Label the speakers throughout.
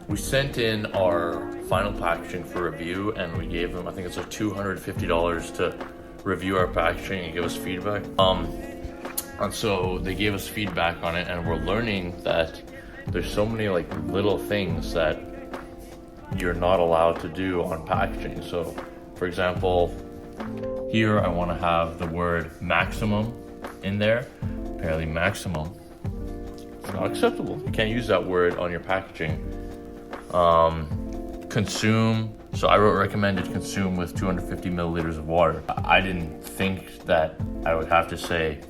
Speaker 1: We sent in our final packaging for review, and we gave them, I think it's like $250 to review our packaging and give us feedback. And so they gave us feedback on it, and we're learning that there's so many like little things that you're not allowed to do on packaging. So for example, here I want to have the word maximum in there. Apparently maximum is not acceptable. You can't use that word on your packaging. Consume, so I wrote recommended consume with 250 milliliters of water. I didn't think that I would have to say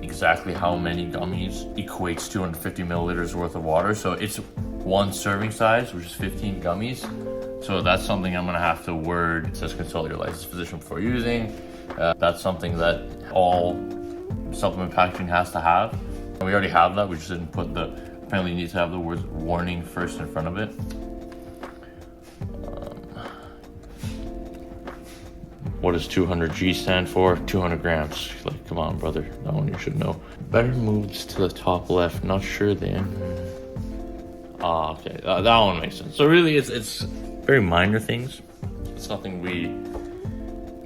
Speaker 1: exactly how many gummies equates 250 milliliters worth of water. So it's one serving size, which is 15 gummies. So that's something I'm gonna have to word. It says consult your licensed physician before using. That's something that all supplement packaging has to have. And we already have that, we just didn't put the, apparently you need to have the words warning first in front of it. What does 200G stand for? 200 grams. Like, come on, brother. That one you should know. Better moves to the top left. Not sure then. Okay. That one makes sense. So really, it's very minor things. It's nothing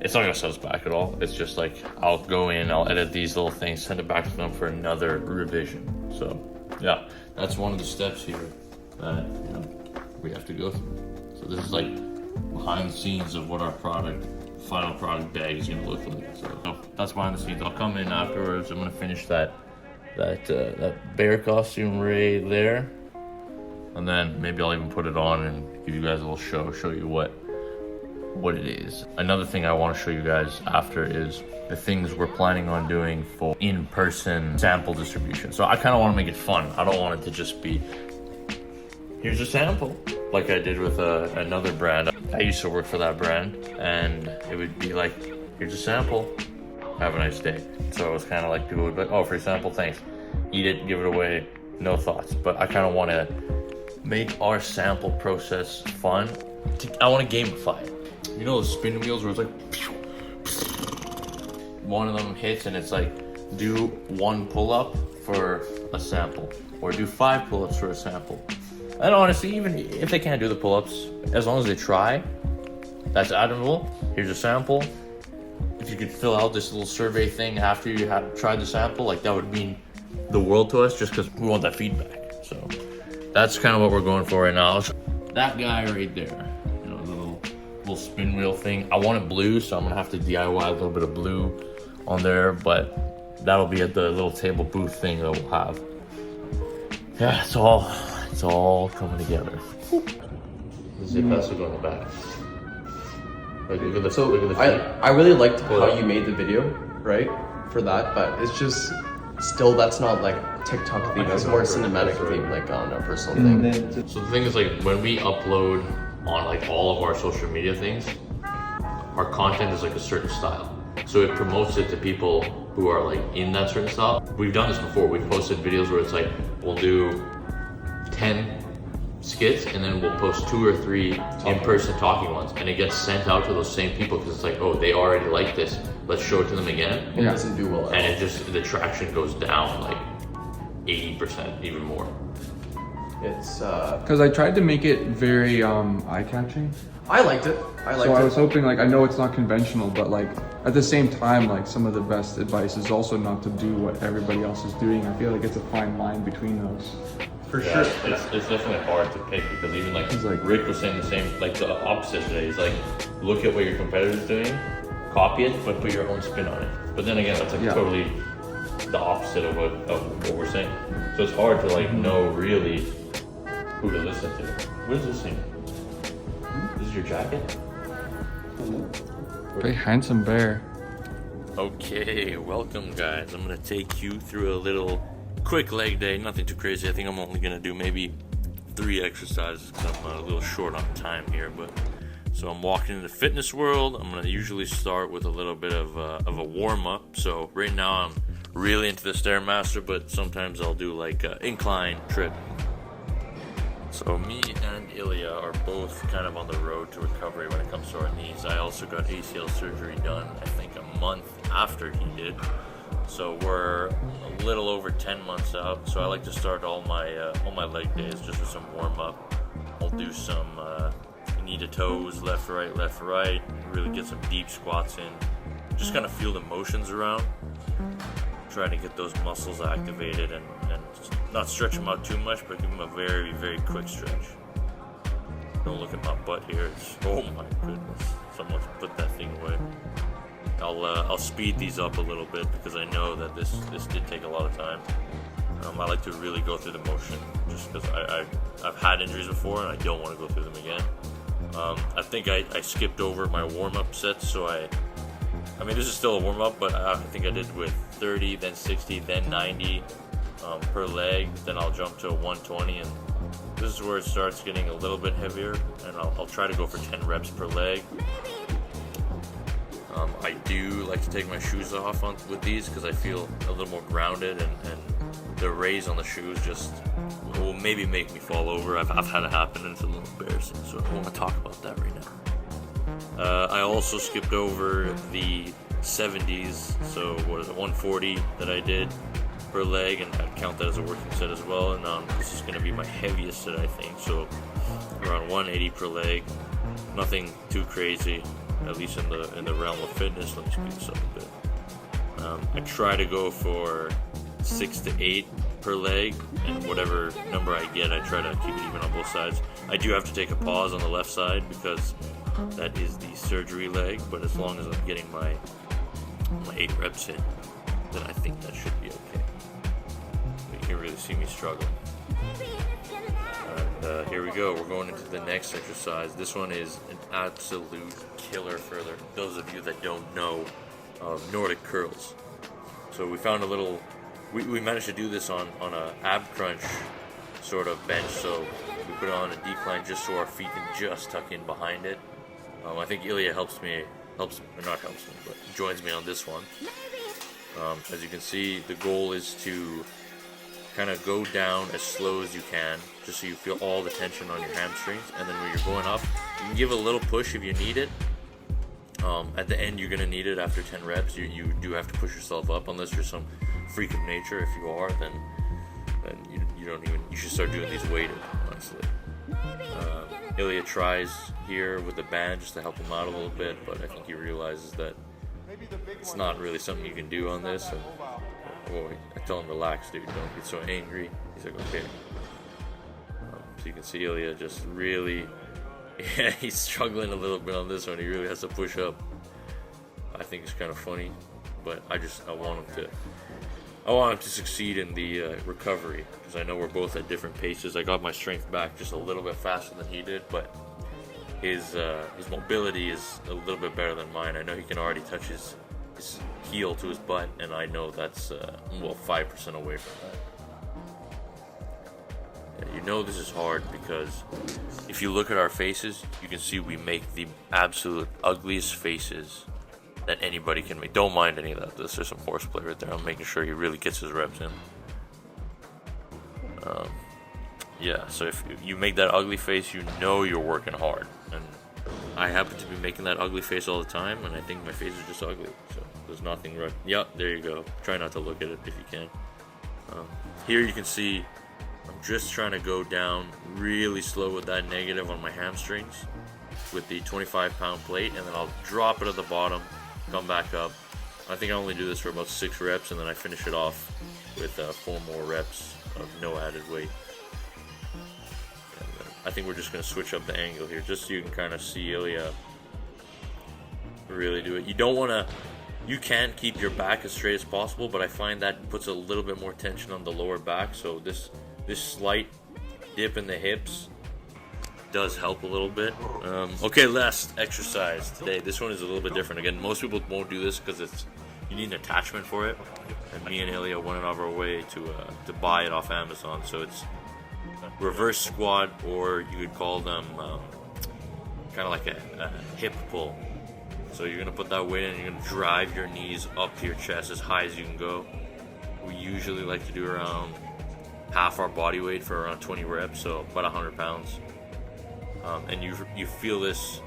Speaker 1: it's not gonna set us back at all. It's just like, I'll go in, I'll edit these little things, send it back to them for another revision. So yeah, that's one of the steps here that, you know, we have to go through. So this is like behind the scenes of what our final product bag is gonna look like. So that's behind the scenes. I'll come in afterwards. I'm gonna finish that bear costume right there, and then maybe I'll even put it on and give you guys a little show you what it is. Another thing I want to show you guys after is the things we're planning on doing for in-person sample distribution. So I kind of want to make it fun. I don't want it to just be, here's a sample, like I did with another brand. I used to work for that brand, and it would be like, here's a sample, have a nice day. So it was kind of like people would be like, oh, free sample, thanks. Eat it, give it away, no thoughts. But I kind of want to make our sample process fun. I want to gamify it. You know those spin wheels where it's like, pew, one of them hits and it's like, do 1 pull-up for a sample, or do 5 pull-ups for a sample. And honestly, even if they can't do the pull-ups, as long as they try, that's admirable. Here's a sample. If you could fill out this little survey thing after you have tried the sample, like that would mean the world to us, just because we want that feedback. So that's kind of what we're going for right now. That guy right there, you know, the little spin wheel thing. I want it blue, so I'm gonna have to DIY a little bit of blue on there, but that'll be at the little table booth thing that we'll have. Yeah, it's all coming together. There's a vessel on the back. Like, look at the,
Speaker 2: so
Speaker 1: look at the feet.
Speaker 2: I really liked how you made the video, right, for that, but it's just still, that's not like TikTok theme. That's more cinematic theme, like on a personal thing.
Speaker 1: So the thing is, like, when we upload on like all of our social media things, our content is like a certain style. So it promotes it to people who are like in that certain style. We've done this before. We've posted videos where it's like, we'll do 10 skits and then we'll post 2 or 3 in-person talking ones, and it gets sent out to those same people because it's like, oh, they already like this, let's show it to them again.
Speaker 2: It doesn't do well at all.
Speaker 1: And it just, the traction goes down like 80%, even more.
Speaker 2: It's
Speaker 3: because I tried to make it very eye-catching.
Speaker 2: I liked it.
Speaker 3: So I was hoping, like, I know it's not conventional, but like at the same time, like, some of the best advice is also not to do what everybody else is doing. I feel like it's a fine line between those.
Speaker 2: For
Speaker 1: Yeah,
Speaker 2: sure.
Speaker 1: it's definitely hard to pick, because even like Rick was saying the same, like the opposite today. He's like, look at what your competitor's doing, copy it, but put your own spin on it. But then again, that's like totally the opposite of what we're saying. So it's hard to like know really who to listen to. What is this thing? This is your jacket?
Speaker 3: Very handsome bear.
Speaker 1: Okay, welcome guys. I'm gonna take you through a little quick leg day, nothing too crazy. I think I'm only gonna do maybe 3 exercises because I'm a little short on time here. But so I'm walking in the fitness world. I'm gonna usually start with a little bit of a warm up. So right now I'm really into the Stairmaster, but sometimes I'll do like incline trip. So me and Ilya are both kind of on the road to recovery when it comes to our knees. I also got ACL surgery done, I think a month after he did. So we're a little over 10 months out. So I like to start all my leg days just with some warm up. I'll do some knee to toes, left, right. Really get some deep squats in. Just kind of feel the motions around. Try to get those muscles activated and not stretch them out too much, but give them a very, very quick stretch. Don't look at my butt here. Oh my goodness. Someone put that thing away. I'll speed these up a little bit because I know that this did take a lot of time. I like to really go through the motion just because I've had injuries before and I don't want to go through them again. I think I skipped over my warm-up sets, so I mean this is still a warm-up, but I think I did with 30, then 60, then 90 per leg. Then I'll jump to a 120, and this is where it starts getting a little bit heavier, and I'll try to go for 10 reps per leg. I do like to take my shoes off with these because I feel a little more grounded, and the raise on the shoes just will maybe make me fall over. I've had it happen, and it's a little embarrassing, so I don't want to talk about that right now. I also skipped over the 70s, so what is it, 140 that I did per leg, and I'd count that as a working set as well. And this is going to be my heaviest set, I think, so around 180 per leg. Nothing too crazy, at least in the realm of fitness. Let me speed this up a bit. I try to go for 6 to 8 per leg, and whatever number I get, I try to keep it even on both sides. I do have to take a pause on the left side because that is the surgery leg, but as long as I'm getting my 8 reps in, then I think that should be okay. But you can really see me struggling. And here we go. We're going into the next exercise. This one is an absolute killer for those of you that don't know Nordic curls. So we found a little. We managed to do this on a ab crunch sort of bench. So we put it on a decline just so our feet can just tuck in behind it. I think Ilya joins me on this one. As you can see, the goal is to kind of go down as slow as you can, just so you feel all the tension on your hamstrings, and then when you're going up, you can give a little push if you need it. At the end, you're going to need it after 10 reps. You do have to push yourself up, unless you're some freak of nature. If you are, then you should start doing these weighted, honestly. Ilya tries here with the band just to help him out a little bit, but I think he realizes that it's not really something you can do on this. And, I tell him, relax, dude, don't get so angry. He's like, okay. So you can see Ilya just really, he's struggling a little bit on this one. He really has to push up. I think it's kind of funny, but I want him to succeed in the recovery, because I know we're both at different paces. I got my strength back just a little bit faster than he did, but his mobility is a little bit better than mine. I know he can already touch his heel to his butt, and I know that's 5% away from that. You know this is hard because if you look at our faces, you can see we make the absolute ugliest faces that anybody can make. Don't mind any of that. There's some horseplay right there. I'm making sure he really gets his reps in. So if you make that ugly face, you know you're working hard. And I happen to be making that ugly face all the time, and I think my face is just ugly. So there's nothing right. Yep, there you go. Try not to look at it if you can. Here you can see I'm just trying to go down really slow with that negative on my hamstrings with the 25-pound plate, and then I'll drop it at the bottom, come back up. I think I only do this for about 6 reps, and then I finish it off with 4 more reps of no added weight. I think we're just going to switch up the angle here just so you can kind of see Ilya really do it. You can keep your back as straight as possible, but I find that puts a little bit more tension on the lower back. So this slight dip in the hips does help a little bit. Okay, last exercise today. This one is a little bit different. Again, most people won't do this because you need an attachment for it. And me and Ilya went out of our way to buy it off Amazon. So it's reverse squat, or you could call them kind of like a hip pull. So you're going to put that weight in and you're going to drive your knees up to your chest as high as you can go. We usually like to do around half our body weight for around 20 reps, so about 100 pounds. And you feel this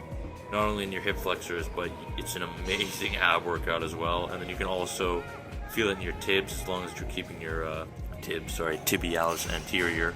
Speaker 1: not only in your hip flexors, but it's an amazing ab workout as well. And then you can also Feel it in your tibs as long as you're keeping your tibialis anterior.